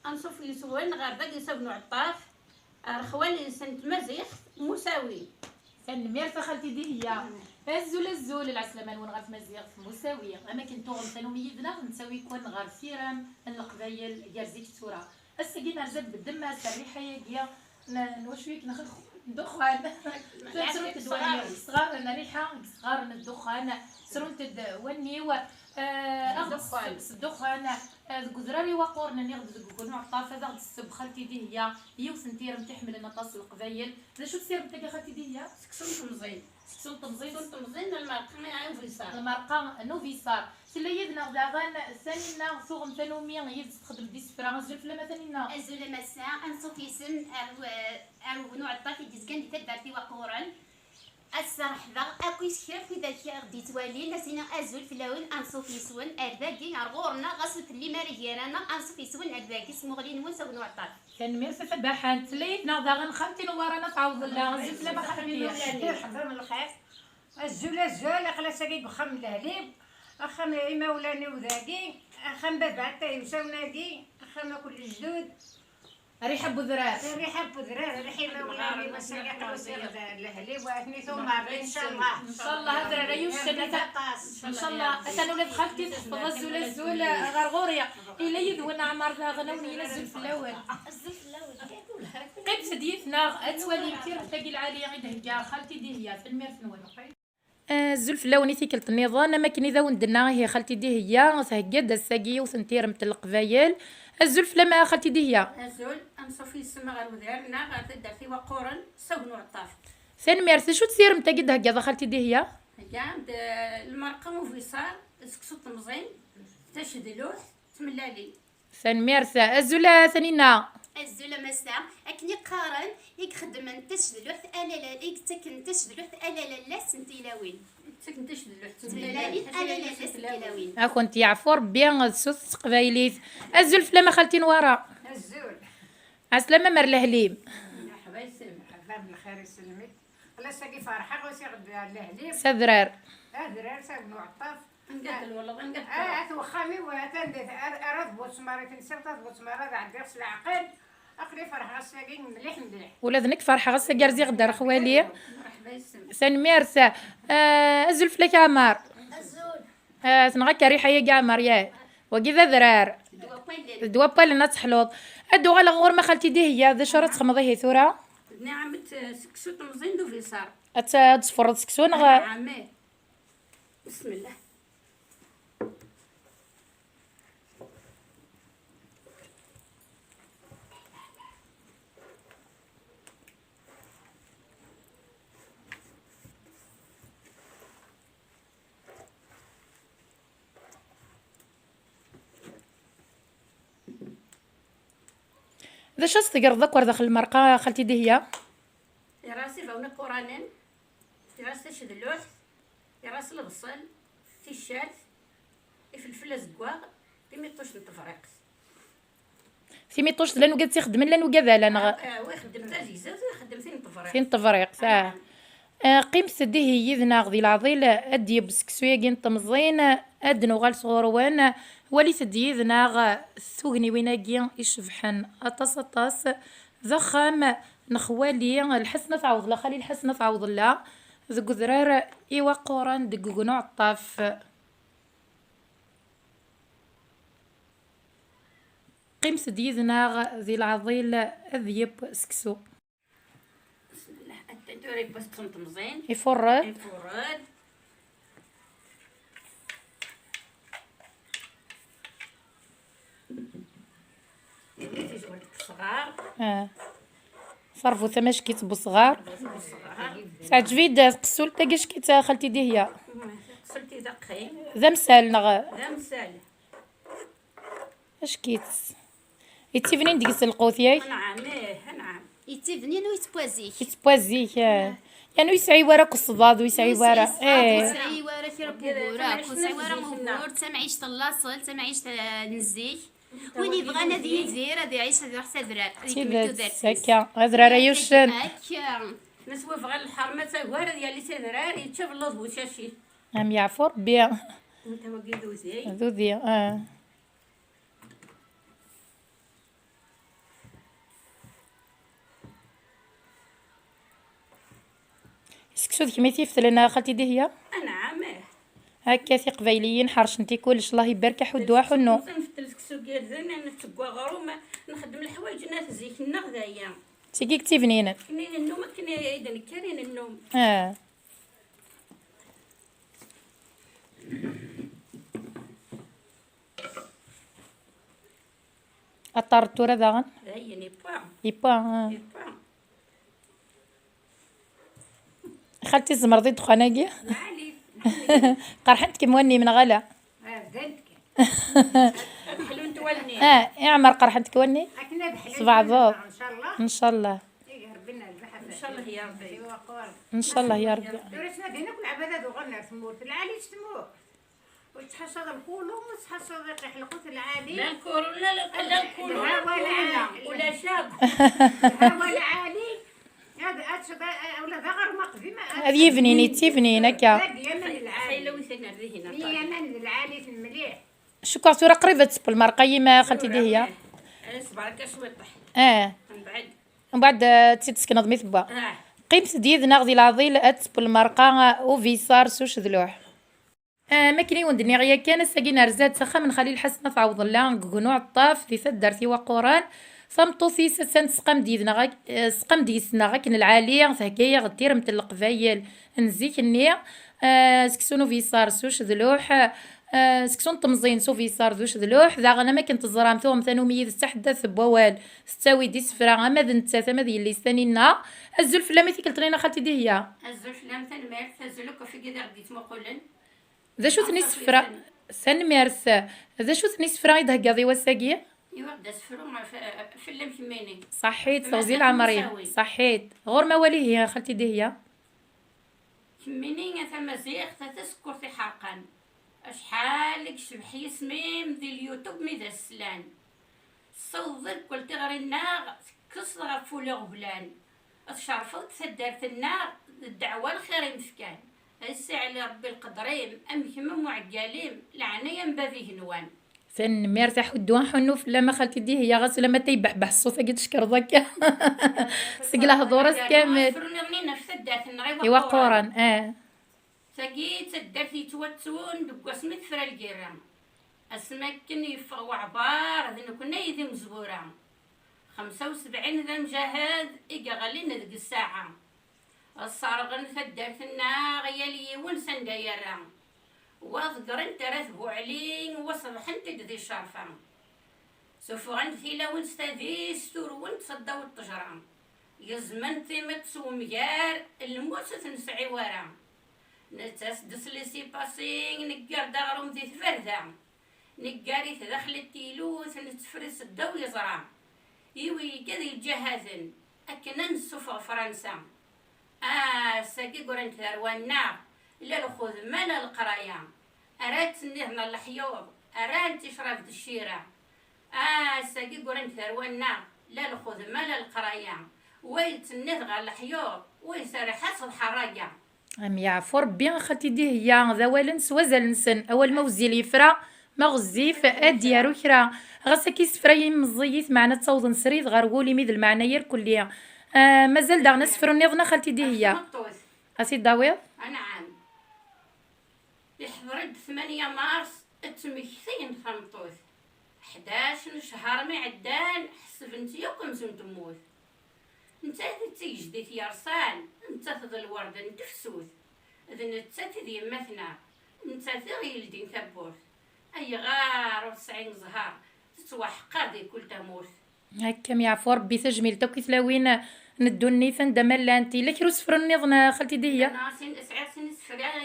انصف يسوين غير داك يسوي عطاف خوالي سنت مزيخ مساوي كان ميرفا خالتي دي هي الزول العسلمان وين غير مزيغ مساويه اما كنتو غنتنو ميدنا نساوي كون غير فيران القبايل ديال زيك تورا السكينه زاد بالدم الريحه يا واش فيك الدخان سرون تدواني صغار انا ريحه صغار من الدخان سرون تدواني اغدس الدخان القزراري وقورنا نغد كون عطاف هذا غد السب خالتي دي هي وسنتير تحمل لنا طاس القبايل لا شو تصير بتاعي خالتي دي هي سكسون تمزين تمزين المرقه ما نوفيسار المرقه نوفيسار سلا يدنا داغان ثانينا صوغ ثانومي يستخدم ديس فرانس الفلا مثلا الزول مسا انصف يسن ارو نوع الطاف ديزكان دي تدارتي وقورن الصراح ذا اكو يسكر في ذاك غدي توالي نسينا ازول في الاول انصف يسون ارباكي غورنا غسلت اللي ماريانا انصف يسون ارباكي اسمو غلي نوسا نوع الطاف كان ميرسا فباحان تليتنا داغن خالتي نورانا تعوض الله زيت لا ما خليتيها حضر من الخير الزول خلاص كي بخم الهليب اخم مولاني وذاكي اخم بابا يمشاونا كي اخم كل جدود ريحه بذرار ريحه بذرار ريحه مولاني مساكي وصير الهليب واثني ثم ان شاء الله ان شاء الله هذا ريوش ان شاء الله انا ولاد خالتي تحفظ الزول غرغوريا الا يذون عمر غنوني ينزل في الاول قد سديتنا اتوالي كثير تلاقي العاليه غير هكا خالتي دي هي في الميرث نوال الزلف اللوني تيكلت النظام ما كاين اذا وندنا هي خالتي دي هي تهكد الساقيه وسنتير مت القبايل الزلف لما خالتي دي هي الزول انصف يسمى غير ودارنا غير تدار في وقورن سونو عطاف ثاني ميرث شو تصير مت قد هكا خالتي دي هي عند المرقه وفيصار سكسو طمزين تشدلوه تملالي ثاني ميرث الزول ثانينا الزول مسا اكني قارن يخدم تشدلوح الا لا يتكن تشدلوح الا لا سنتيلاوين تكن تشدلوح تملالي الا لا سنتيلاوين كنت يعفور بيان سوس قبايليت الزلف لما خالتي نورا الزول عسلامه مر الهليم مرحبا يسلمك حباب الخير يسلمك خلاص كي فرحه وسيغد الهليب سذرار درار ساكنو عطاف نقتل والله نقتل وخامي وتندي اراد بوسماره تنسرطات بوسماره عندي غسل العقل اقري فرحه الساقين مليح ولادنك فرحه غسا كارزي غدار خوالي مرحبا يسلمك سن ميرسا الزلف لك عمار الزول تنغا ريحه يا كعمر يا وكذا ذرار دوا بالنا تحلوط ادو على غور ما خالتي دي هي ذا شرط خمضي هي ثورة نعم سكسو طمزين دو فيصار تصفر سكسون عمي بسم الله ذا شاس تقرض ذكر داخل المرقه خالتي دي هي يا راسي فونا قرانين في راس تشد اللوح يا راس البصل في الشات في الفله زكواغ في ميطوش التفريق في ميطوش لانو قالت تخدم لانو كذا انا ويخدم تازيزات ويخدم ثين التفريق فين التفريق ساعه قيم سدي هي ذنا غدي العضيل ادي بسكسويه كين طمزين ادنو غال صغروان ولي سدي ذنا ثوغني ويناكي يشبحن اطاس ذخام نخوالي الحسنه تعوض لا خلي الحسنه تعوض لا ذو ذرار ايوا قوران دققنو عطاف قيم سدي ذنا ذي العضيل اذيب سكسو بسم الله التدوري بس طمزين يفرد صغار صرفو ثماش كيت بصغار ساعة جفيد قسول تاقاش كيت خالتي دي هي قسلتي دقي ذا مسال نغ ذا مسال اش كيت يتي فنين ديك القوثياي نعم نعم يتبنين ويتبوازيك يتبوازيك يعني يسعي ورا الصداد ويسعي ورا يسعي ورا كي ربي بوراك ويسعي ورا مبور تمعيش طلاصل تمعيش نزيك وين بغى نادي يدير هذا يعيش هذا حتى درار هكا هذا رايوشن هكا نسوا في غير الحرمه تاكوار ديال تدرار يتشاف اللوز وشاشي ام يعفر بيان انت وقي دوزي ذوذي سكسو ذيك ميتي لنا خالتي دهيا انا عامه هكا في قبايليين حرشنتي كلش الله يبارك حدوا حنو في الكسو كير زين انا تقوا غرومه نخدم الحوايج انا تزيك النغذايا سيكي كتي بنينه كنين النوم كنين اذا كاين النوم الطرطوره داغن هي ني با يبا ني با خالتي زمرضي دخاناكي معالي قرحتك موني من غلا بدنتك حلو نتولني اعمر قرحتك وني اكنا بحلال صباع ضوء. ان شاء الله. ان شاء الله إيه ربنا البحث ان شاء الله يا ربي ايوا قوار ان شاء الله يا ربي درسنا دينا كل عبادة وغنى تموت العالي تموت وتحصل الكولوم وتحصل يحلقوت العالي لا الكورونا لا الكورونا لا ولا عالي ولا شاب ها ولا عالي هذا اتشبع ولا ذغر مقفي ما هذه يفنيني تيفنين هكا اليمن العالي خيلو وثنا ذهنا اليمن العالي في المليح شكرا صورة قريبة تسبل المرقة يما خالتي دهيا صبرك شوي طح من بعد من بعد تسيت تسكن نظمي ثبا قيمت ديد ناغدي العضيل اتسبل المرقة وفيصار سوش ذلوح ما كاين وندني غيا كان ساقينا رزاد سخا من خليل حسنة تعوض الله قنوع الطاف في سدرتي وقران فمطوثي سن سقم ديدنا غاك سقم ديسنا غاك العالية هكايا غدير متل القبايل نزيك النية سكسونو فيصار سوش ذلوح سكسون تمزين سوفي صار ذوش ذلوح ذا غنا ما كنت زرام ثوم ثانو ميز تحدث بوال ستاوي دي سفرا غما ذن تساثا ما ذي اللي ستانينا الزلف لا ميثيك الطرينا خالتي دي هي الزلف لام ثان مارس الزلوك في كذا غديت مقولن ذا شو ثني سفرا سن مارس ذا شو ثني سفرا يدهقاضي وساقي ايوا بدا سفرو في اللي مكميني صحيت فوزي العمري صحيت غور مواليه هي خالتي دي هي كميني ثما زيغ تسكر في حرقان اشحال شبحي سميم ذي اليوتيوب ميدا السلان صوضر كل تغري الناغ كسر غفولة غبلان اشرفت ثدارت الناغ الدعوة الخير مفكان الساعة لربي القدريم أمكم معقاليم لعنيا بذيه نوان سن مارس حدوان حنو فلا ما خالتي دي هي غسل ما تيبع بحصو ثقيت شكر ذاك سقلها دورس كامل فروني غنينا في ثدارت النغيوة ايوا قوران ثقيت الدرتي توتون دقوا سميت فرا القيرام اسماكن يفغوا عبار ذن كنا يدي مزبورة 75 ذا مجاهد إيقا غالينا ذق الساعة الصارغن ثدرت الناغ يلي ونسن دايرة وذكرن ترثبو علين وصبحن تدي شرفة سوفغن ثيلا ونستذي ستور ونتصدى والطجرة يزمن ثيمت سوميار الموسس نسعي ورا نتاس دسلي سي باسين نقار داغروم ذي ثفردة نقاري تدخل التيلوث نتفرس الدو يزرع يوي كذي جهازن أكنا نسوفغ فرنسا ساقي قرن ترونا لا الخذ مالا القرايا أرات نهنا الحيوض أرات تشرف الشيرة ساقي قرن ترونا لا الخذ مالا القرايا ويت نهغى الحيوض ويسار حصل حرايا ام يعفو ربي خالتي دي هي ذا والنس وزلنسن اول ما وزي ليفرا ما غزيف اديارو كرا غاسا كيسفرا مزيت معنا تصوض نسريد غير قولي ميد المعنيير كليا مازال داغنا سفرو نيضنا خالتي دي هي اسي داويض انا عام يحضرد 8 مارس اتمكثين خمطوث 11 شهر معدان حسب نتيكم زون تموت نتا تيجدي يرسان نتا تظل ورد ندفسوث اذن نتا تذي مثنى نتا تغيل دين ثبوت اي غار 90 زهار تتوحقر دي كل تموت هكا يعفو ربي تجميل تو كيثلاوين ندو النيفان دمال لانتي لا كيرو سفر النيضنا خالتي دي هي انا سين سفرا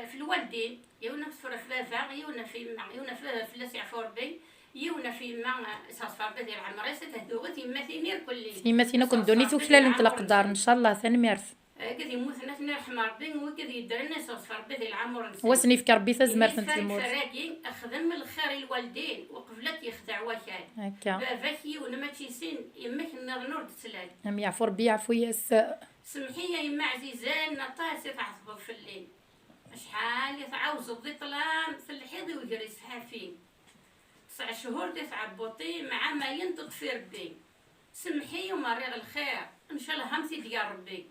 في الوالدين يونا سفرا في فاغ يونا في لاس يعفو ربي يونا في ما صفر بدي العمري ستهدوغتي مثينير كلي فيما ثينا كون دونيتو خلال نطلق دار ان شاء الله ثاني ميرث كذي موثنا ثنا حمار بين وكذي يدرنا صفر بدي العمر وسني في كربي تزمر تنتموت فراكي اخدم الخير الوالدين وقفلك يخدع وكاي هكا باباكي ولا تشيسين يماك نور تسلال ام يعفو ربي يعفو ياس سمحي يا يما عزيزان نطاسي تعصب في الليل شحال يتعاوز ضي طلام في الحيض ويجري سحافين 9 شهور تتعب بوطي مع ما ينطق في ربي سمحي ومريغ الخير ان شاء الله همتي ديال ربي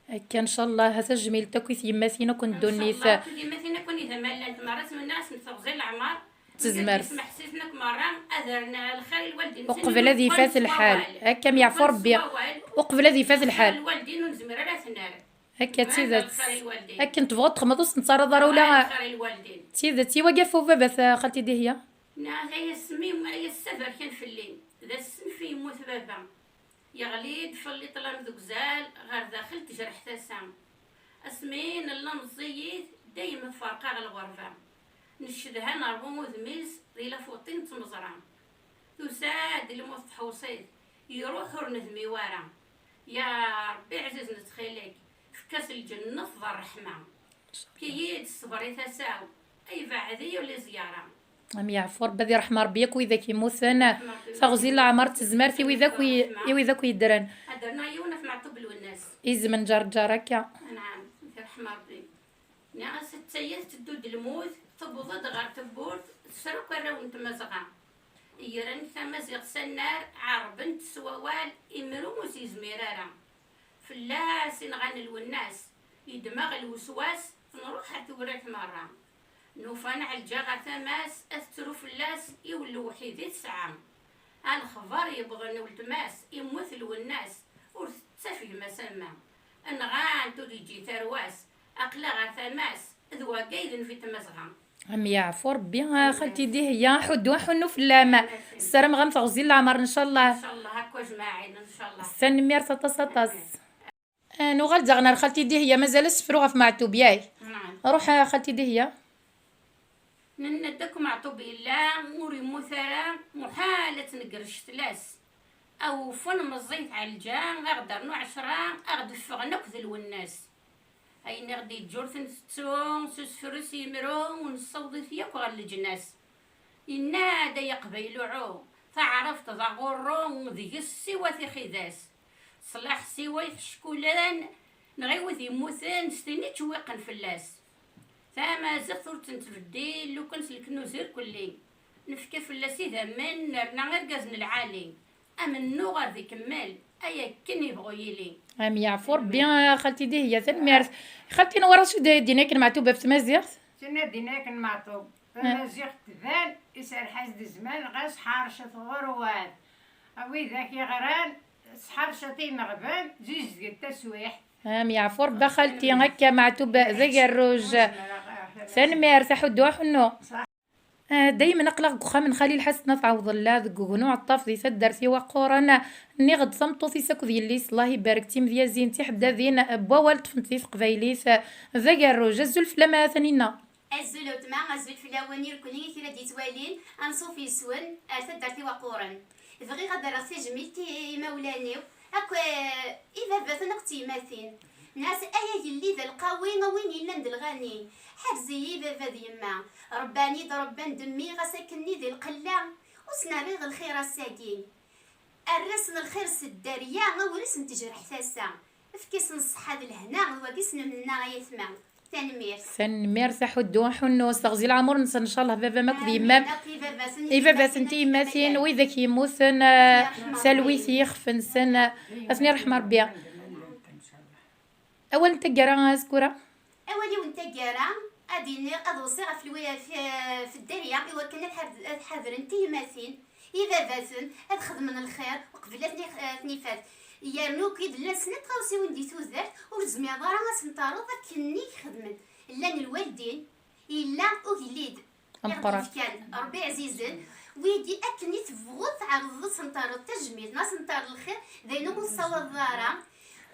هكا ان شاء الله هذا جميل تاكويت يماتينا كون دونيت ديما فينا كون اذا مالت مرات من الناس نتغزي العمر تزمر نسمح حسيتنا مرة اذرنا الخير الوالدين وقبل ذي فات الحال هكا يعفو ربي وقبل ذي فات الحال الوالدين ونزمر على ثنار هكا تيدات الخير الوالدين هكا نتبغوا تخمضوس نتصرض ولا الخير الوالدين تيداتي وقفوا بابا خالتي دهيا هي السميم هي السفر كان في الليل ذا السن في يموت بابا يغليد فلي طلع ذوك زال غير داخل تجرح تسام اسمين الله مزيد دايما فرقة على الغرفة نشدها نربو ذميز ذي فوطين تمزرام تساد الموت حوصيد يروح ورنذمي ورا يا ربي عزيز نتخيلك في كاس الجنة في الرحمة كي الصبري تساو اي بعدي ولا زيارة ام يعفو ربي ذي رحمه ربيك وإذا كيموثن فغزي العمر تزمرتي وإذاك يدرن هدرنا يونا في معطوب الوناس يزمن جار هكا نعم في رحمة ربي ناس تسيس تدود الموت تبوض غار تبورت تسرق الراون تمزغا يرن ثمزغ سنار عربنت سووال إمرو موسي زميرارا فلاس نغني الوناس يدمغ الوسواس نروح حتى وريت مرة نوفان على الجاغة تماس أثرو فلاس يولو وحيدي تسعام الخبر يبغى نولتماس يموت الوناس ورتسافي مسمى انغان تودي جي ترواس أقلا غا تماس ذوا قايدن في تمزغا ام يعفو ربي خالتي دهيا حدوا حنو في اللامة السلام غام تغزي العمر ان شاء الله ان شاء الله هكا جماعين ان شاء الله سنمير سطاس نوغال دغنا خالتي دهيا مازال سفروغا في معتوب ياي نعم روح خالتي دهيا ندك معطوب الله موري مثرا محالة نقرش ثلاث او فن مزيت على الجام اقدر نوع 10 اغدفغ نكذ الوناس اي نغدي جورثن ستون سوس يمرو ونصوضي فيك وغل الجناس ينادى يقبيل عو تعرفت ذا غرو ذي السوى في خداس صلاح سوى شكولان نغيوث يموثن ستيني تشويقن فلاس ثما زثر تنتفدي لو كان سلكنو زير كلي نفكر فلاسي ذا من نرنا غير قزن العالي امنو غادي كمال ايا كن يبغوا يلي ام يعفو ربي خالتي دهيا سنمير خالتي نورا شو دينا كن معتوبه في تمازيغ سنة دينا كن معطوب مازيغ تذان يسال حاسد زمان غاس حارشة غروان اوي ذاك يغران حارشة مغبان زيز ديال التسويح ام يعفو ربي خالتي هكا معتوبه زي الروج سنمير تحدوا حنو دايما نقلق قخا من خليل حسنا تعوض الله ذك غنوع الطاف ذي سدر في وقورنا نغد صمتو في سكو ذي الليس الله يبارك تيم ذي زينتي حدا ذينا بوالت فنتي قبايليس ذا الروج الزلف لما ثنينا الزلوت ما الزلف في الاولين يكوني كي ديت والين انصوفي سون تدر في وقورن بغي غدر سي جميلتي مولانيو هاكا اذا بثنا اختي ماثين ناس ايا يلي ذا القاوين وين يلند الغني حفزي بابا ديما رباني ضربان دمي غساكني ذي القلا وسناري الخير الساقين الرسم الخير سداريا ورسم تجرح ثاسا فكيس نصح هذا الهنا وكيس نمنا يثما تنمير سنمير تحدوا حنو استغزي العمر نسى ان شاء الله بابا ماك ديما اي بابا سنتي ماثين واذا كيموثن سلويتي يخفن سن اسني رحمه ربي اول انت قرا سكوره اولي وانت قرا اديني ادوسي في الدريا ايوا كنا حاضر انتي ماثين اذا باثن ادخذ من الخير وقبل ثني فات يرنو كيد لا سنه تغوسي وندي توزر ورزمي ضرا سنطارو كني خدمن لا الوالدين الا وجليد كان ربي عزيزن ويدي اكني تبغوا تعرض سنطارو التجميل ما سنطار الخير داينو مصور ضارا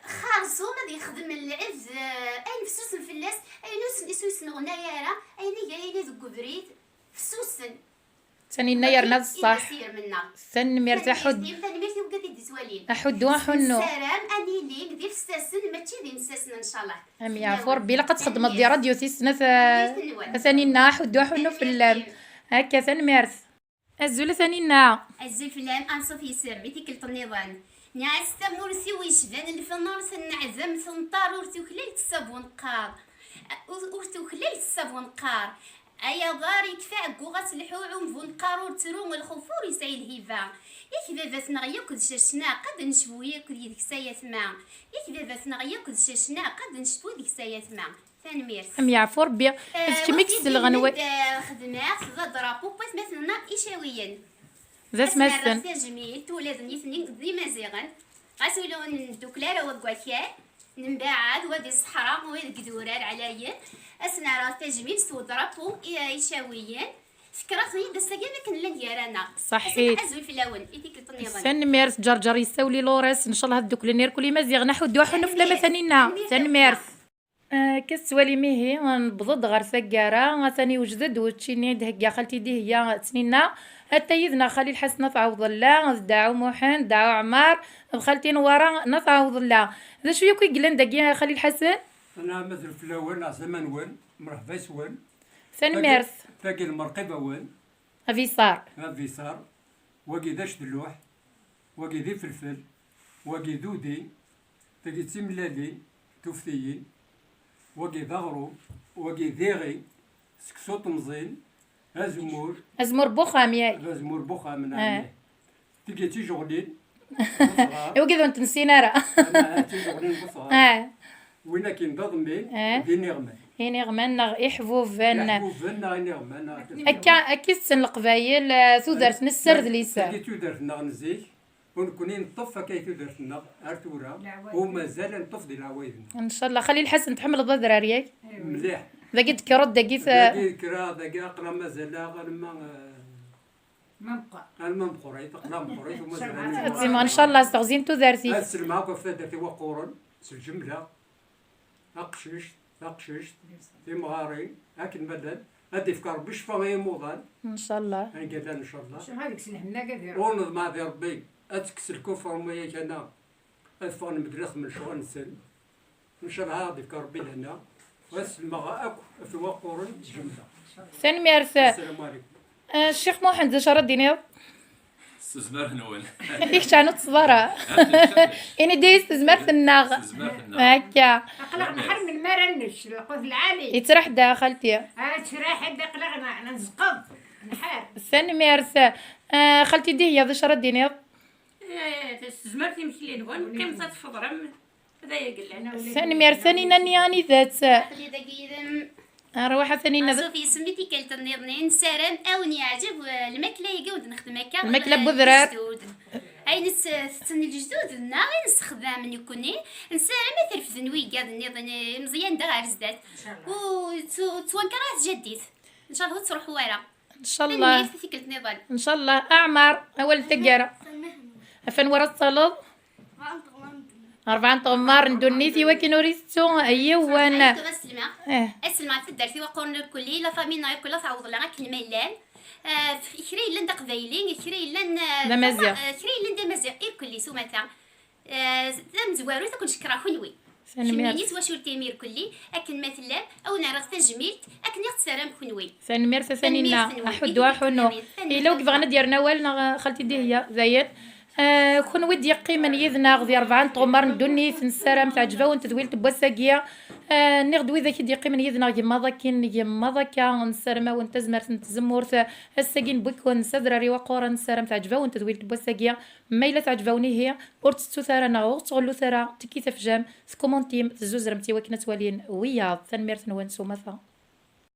خارصو ما يخدم العز اين فسوسن فلاس اين يسوسن غنايا اين جايين ذوك بريد فسوسن ثاني نير ناس صح ثاني مرتاح حد وحنو سلام اني ليك ديال ستاسن ماشي ديال ستاسن ان شاء الله ام يعفو ربي لقد تخدم دي راديو سنه ثاني نا حد وحنو في اللام هكا ثاني مارس الزول ثاني نا الزول في اللام انصف يسر بيتي كل النظام نعس تمورسي ويشبان اللي في النار سنعزم سنطار ورتو خليت الصابون قار ورتو خليت الصابون قار ايا غار يكفى كوغاس الحوعوم فون قارور تروم والخفور يسعي الهيفا ياك باباتنا غيا كل شاشنا قد نشبو ياك ديك سايات ما ياك باباتنا غيا كل شاشنا قد نشبو ديك سايات ما تنميرس ام يعفو ربي اسكي ميكس الغنوي خدمات ذا درابو بس مثلنا إيشاويا ذا سمسن جميل تولد نيثني ديما زيغن غاسولون دوكلارا وكواكيا نمبعد ودي الصحراء وين قدورار عليا اسنا راه تجميل سو درابو إيشاويا فكرتني دسا كاع ما كان لا ديالنا صحيت ازوي في الاول ايتيك النظام تنميرس جرجر يساولي لوريس ان شاء الله هذوك اللي نيركل مزيغ نحو دوحو نفلا مثانينا تنميرس كسوالي ميهي نبضض غير سكارة ثاني وجدد وتشيني دهكا خالتي دي هي تسنينا حتى يدنا خليل حسن تعوض الله داعو موحن داعو عمار خالتي نوارا نتعوض الله ذا شويه كي قلن داكيا خليل حسن انا مثل في الاول عزمان وين مرحبا سوين ثاني مارس باقي المرقبه وين افي صار هذي صار واقي داش دلوح واقي ذي فلفل واقي ذودي باقي تيملالي توفتيين واقي ضغرو واقي ذيغي سكسوط مزين ازمور ازمر بوخام ياي ازمور بوخا من تيجي تيجغلين ايوا كذا انت نسينا راه انا تيجغلين بصغار وين كاين ضمين دي نغمه هيني غمنا يحفوفن يحفوفن نغمه اكي السن القبايل تودرت نسرد ليسا كي تودرت نغنزيك ونكوني نطف كي تودرت النغ ارتورا ومازال نطف ديال العوايدنا ان شاء الله خلي الحسن تحمل الضدر رياك مليح ذاك تكرد داكيت داكي كرا داكي اقرا مازال غير منقع المنقوريت اقلام قريت ومازال زعما ان شاء الله استغزين تودرتي السلمى كيف درتي وقورن الجمله اقشش في مغاري اكل مدن هادي فكر بشفا غير موضان ان شاء الله انا قال ان شاء الله شو هذيك سلهنا كدير ونض مع ذي ربي اتكس الكفر وياك انا ادفع مدرس من شغل نسل ان شاء الله هادي فكر ربي لهنا والسلمى اكو في وقورن جمله ثاني مارس السلام عليكم الشيخ محمد زشرة دينير استزمار نول يك شانو تصبرا اني دي استزمرت الناغ هكا قلقنا حر من مرنش القوس العالي يترح داخلتي تشراح حد قلقنا نزقض نحار ثاني مارس خالتي دي هي زشرة دينير زمرتي مشي لنون كم تفضرم هذا يقلع ثاني مارس ثاني نانياني ذات خلي دقيقة روحة ثاني نذ صوفي سميتي كلت النظنين سارم او نعجب الماكله يقود نخدم هكا الماكلة بذرات. اي نستني الجدود نا نستخدم من يكوني نسارم مثل في ذنوي قاد النظن مزيان دا عرزدات وتوانكرات جديد ان شاء الله تروح ورا ان شاء الله في كلت نظن ان شاء الله اعمر اول تقرا افن ورا الصلاه 4 طمار ندونيتي وكنوريستو ايوان اسمع في الدرسي وقرن الكلي لا فامينا كلها تعوض لنا كلمه لان خري لن دقبايلين خري لن دمازيغ خري لن دمازيغ الكلي سومتا زم زوارو تكون شكرا حلوي ثاني مارس شمينيت واش تيمير كلي اكن مثلا او نعرف تجميل اكن يخسرام حلوي ثاني مارس ثانينا احدوا حنو الا كيف غنا دير نوال خالتي دي هي زين كون ودي يقيمن يذنا غدي 4 طمر ندوني في السلام تعجبه وانت دويل تبوساكيا نغدوي ذاك يقيمن يذنا يما ذاكا نسرما وانت زمرت نتزمورت الساكين بك ونسدر ري وقورا نسرم تعجبه وانت دويل تبوساكيا ما الا تعجبوني هي ورتستو ثارنا وتغلو ثرا تكي تفجام كومونتيم تزوز رمتي وكنا توالين ويا ثان ميرت نوان سومثا